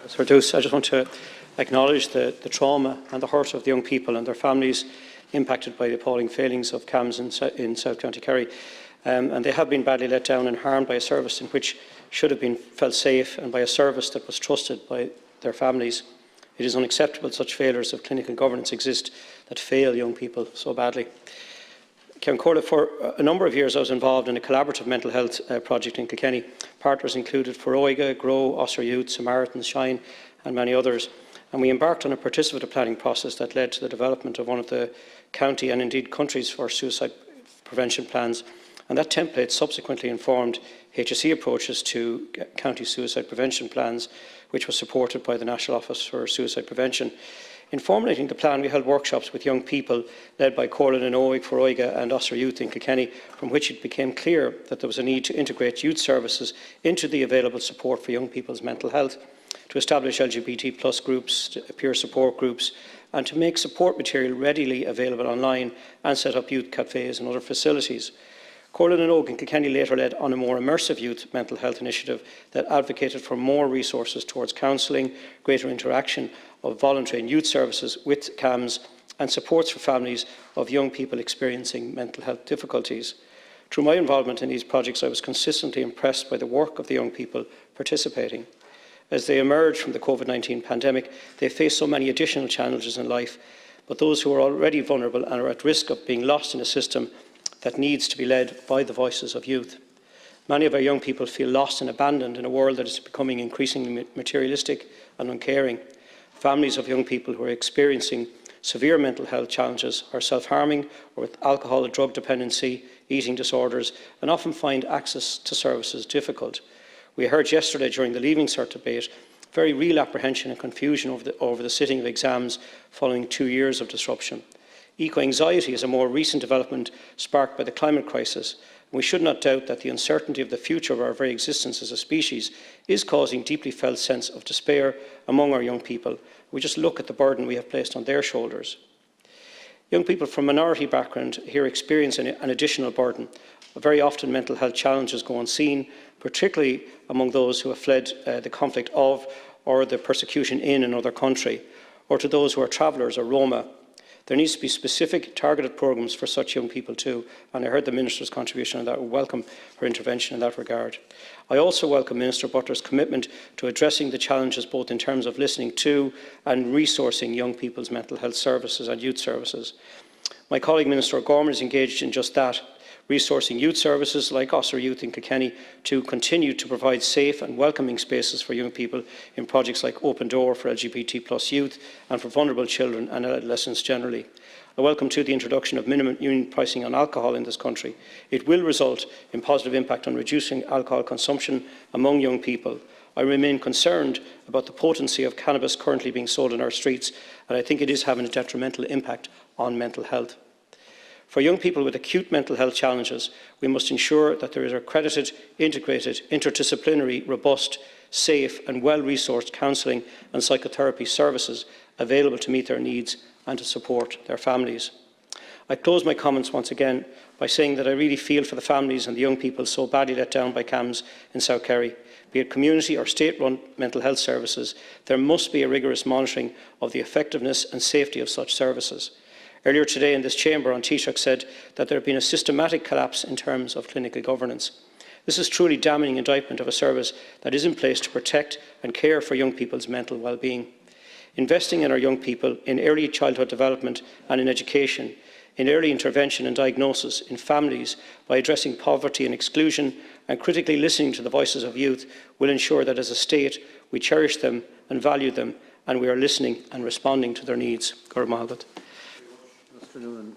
I just want to acknowledge the trauma and the hurt of the young people and their families impacted by the appalling failings of CAMHS in South County Kerry. And they have been badly let down and harmed by a service in which should have been felt safe and by a service that was trusted by their families. It is unacceptable such failures of clinical governance exist that fail young people so badly. For a number of years I was involved in a collaborative mental health project in Kilkenny. Partners included Oireachtas, Grow, Oireachtas, Samaritans, Shine and many others. And we embarked on a participative planning process that led to the development of one of the county and indeed countries for suicide prevention plans. And that template subsequently informed HSE approaches to county suicide prevention plans, which was supported by the National Office for Suicide Prevention. In formulating the plan, we held workshops with young people led by Corlin and Oig for Oiga and Oireachtas in Kilkenny, from which it became clear that there was a need to integrate youth services into the available support for young people's mental health, to establish LGBT+ groups, peer support groups, and to make support material readily available online and set up youth cafes and other facilities. Corlin and Oig in Kilkenny later led on a more immersive youth mental health initiative that advocated for more resources towards counselling, greater interaction of voluntary and youth services with CAMHS and supports for families of young people experiencing mental health difficulties. Through my involvement in these projects, I was consistently impressed by the work of the young people participating. As they emerge from the COVID-19 pandemic, they face so many additional challenges in life, but those who are already vulnerable and are at risk of being lost in a system that needs to be led by the voices of youth. Many of our young people feel lost and abandoned in a world that is becoming increasingly materialistic and uncaring. Families of young people who are experiencing severe mental health challenges are self-harming or with alcohol or drug dependency, eating disorders, and often find access to services difficult. We heard yesterday during the Leaving Cert debate very real apprehension and confusion over the sitting of exams following 2 years of disruption. Eco-anxiety is a more recent development sparked by the climate crisis. We should not doubt that the uncertainty of the future of our very existence as a species is causing deeply felt sense of despair among our young people. We just look at the burden we have placed on their shoulders. Young people from minority background here experience an additional burden. Very often mental health challenges go unseen, particularly among those who have fled the conflict of or the persecution in another country, or to those who are travellers or Roma. There needs to be specific targeted programmes for such young people too, and I heard the Minister's contribution on that. I welcome her intervention in that regard. I also welcome Minister Butler's commitment to addressing the challenges both in terms of listening to and resourcing young people's mental health services and youth services. My colleague Minister O'Gorman is engaged in just that, resourcing youth services like Oireachtas in Kilkenny to continue to provide safe and welcoming spaces for young people in projects like Open Door for LGBT+ youth and for vulnerable children and adolescents generally. I welcome too the introduction of minimum unit pricing on alcohol in this country. It will result in positive impact on reducing alcohol consumption among young people. I remain concerned about the potency of cannabis currently being sold in our streets, and I think it is having a detrimental impact on mental health. For young people with acute mental health challenges, we must ensure that there is accredited, integrated, interdisciplinary, robust, safe and well-resourced counselling and psychotherapy services available to meet their needs and to support their families. I close my comments once again by saying that I really feel for the families and the young people so badly let down by CAMHS in South Kerry. Be it community or state-run mental health services, there must be a rigorous monitoring of the effectiveness and safety of such services. Earlier today in this chamber, on Taoiseach said that there had been a systematic collapse in terms of clinical governance. This is truly damning indictment of a service that is in place to protect and care for young people's mental well-being. Investing in our young people, in early childhood development and in education, in early intervention and diagnosis, in families, by addressing poverty and exclusion and critically listening to the voices of youth will ensure that as a state we cherish them and value them and we are listening and responding to their needs. Malcolm Noonan.